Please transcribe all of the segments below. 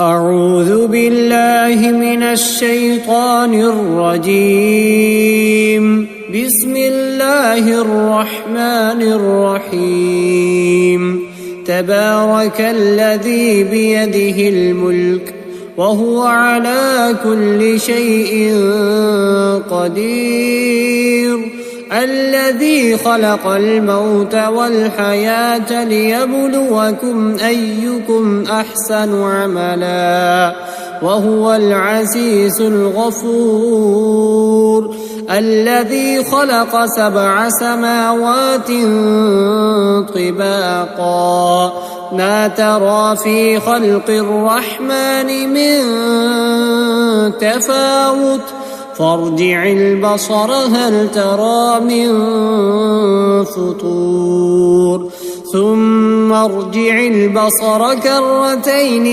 أعوذ بالله من الشيطان الرجيم. بسم الله الرحمن الرحيم. تبارك الذي بيده الملك وهو على كل شيء قدير. الذي خلق الموت والحياة ليبلوكم أيكم أحسن عملا وهو العزيز الغفور. الذي خلق 7 سماوات طباقا ما ترى في خلق الرحمن من تفاوت فارجع البصر هل ترى من فطور ثم ارجع البصر كرتين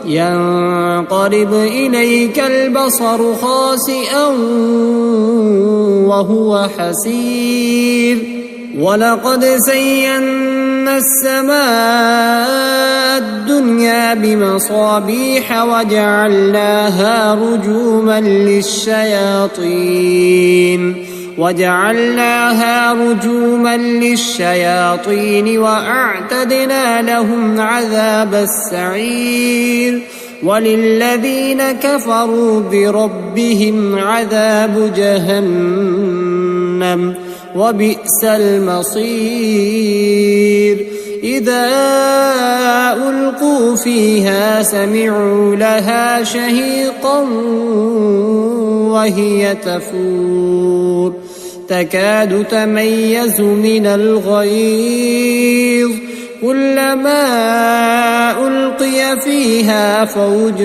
ينقلب إليك البصر خاسئا وهو حسير. ولقد زينا السماء الدنيا بمصابيح وجعلناها رجوما للشياطين وأعتدنا لهم عذاب السعير. وللذين كفروا بربهم عذاب جهنم وبئس المصير. إذا ألقوا فيها سمعوا لها شهيقا وهي تفور تكاد تميز من الغيظ كلما ألقي فيها فوج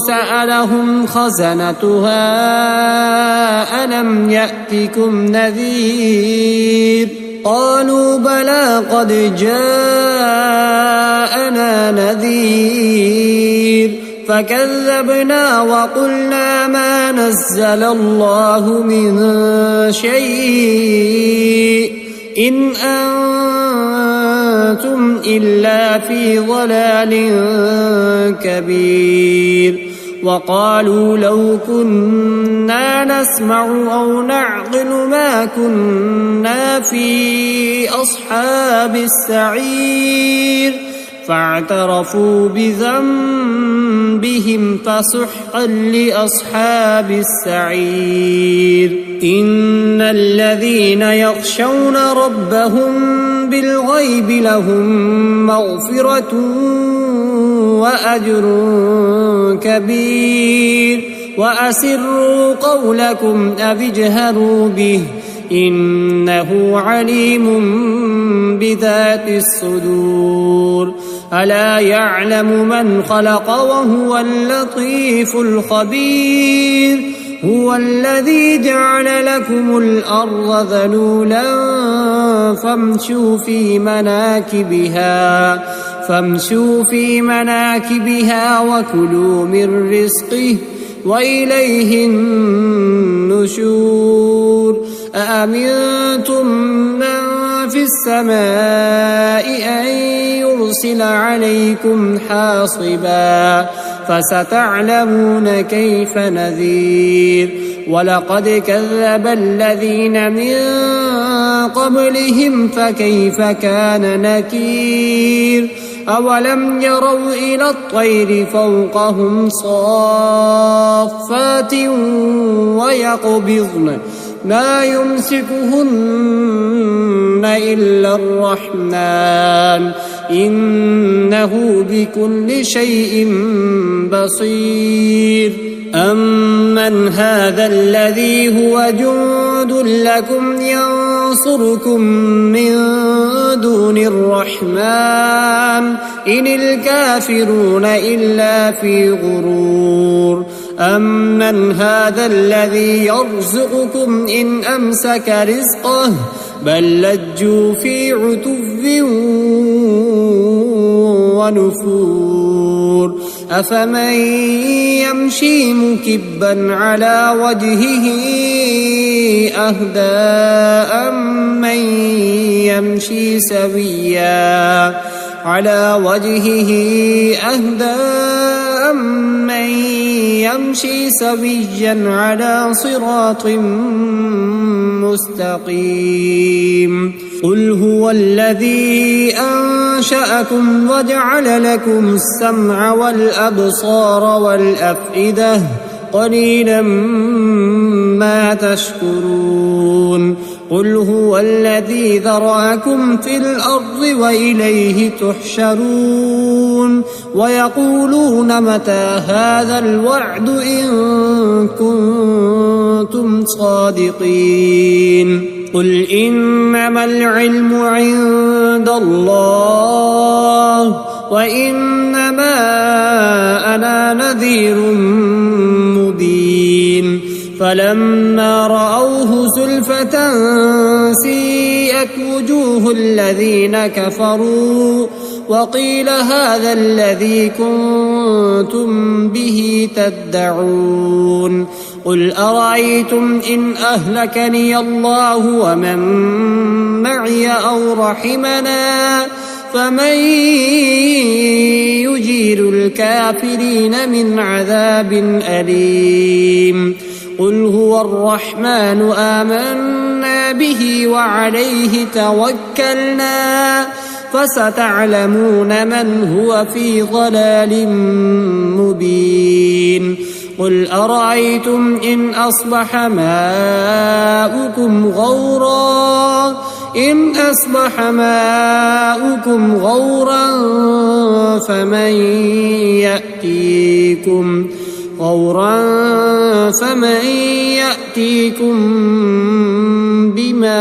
سألهم خزنتها ألم يأتكم نذير قالوا بلى قد جاءنا نذير فكذبنا وقلنا ما نزل الله من شيء إن أنتم إلا في ضلال كبير. وقالوا لو كنا نسمع أو نعقل ما كنا في أصحاب السعير فاعترفوا بذنبهم فسحقا لأصحاب السعير. إن الذين يخشون ربهم بالغيب لهم مغفرة وأجر كبير. وأسروا قولكم أو اجهروا به إنه عليم بذات الصدور. ألا يعلم من خلق وهو اللطيف الخبير. هو الذي جعل لكم الأرض ذلولا فامشوا في مناكبها وكلوا من رزقه وإليه النشور. أأمنتم من في السماء أن يرسل عليكم حاصبا فستعلمون كيف نذير. ولقد كذب الذين من قبلهم فكيف كان نكير. أولم يروا إلى الطير فوقهم صافات ويقبضن ما يمسكهن إلا الرحمن إنه بكل شيء بصير. أمن هذا الذي هو جند لكم ينصركم من دون الرحمن إن الكافرون إلا في غرور. أمن هذا الذي يرزقكم إن أمسك رزقه بل لجوا في عتو ونفور. أفمن يمشي مكبا على وجهه أهدى أمن يمشي سويا على صراط مستقيم قل هو الذي أنشأكم وجعل لكم السمع والأبصار والأفئدة قليلا ما تشكرون قل هو الذي ذرأكم في الأرض وإليه تحشرون ويقولون متى هذا الوعد إن كنتم صادقين قل إنما العلم عند الله وإنما أنا نذير مبين فلما رأوه زلفة سيئت وجوه الذين كفروا وقيل هذا الذي كنتم به تدعون قل أرأيتم إن أهلكني الله ومن معي أو رحمنا فمن يجير الكافرين من عذاب أليم قل هو الرحمن آمنا به وعليه توكلنا فستعلمون من هو في ضلال مبين قل أرأيتم إن أصبح ماؤكم غورا فمن يأتيكم بماء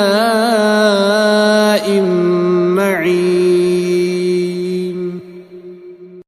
معين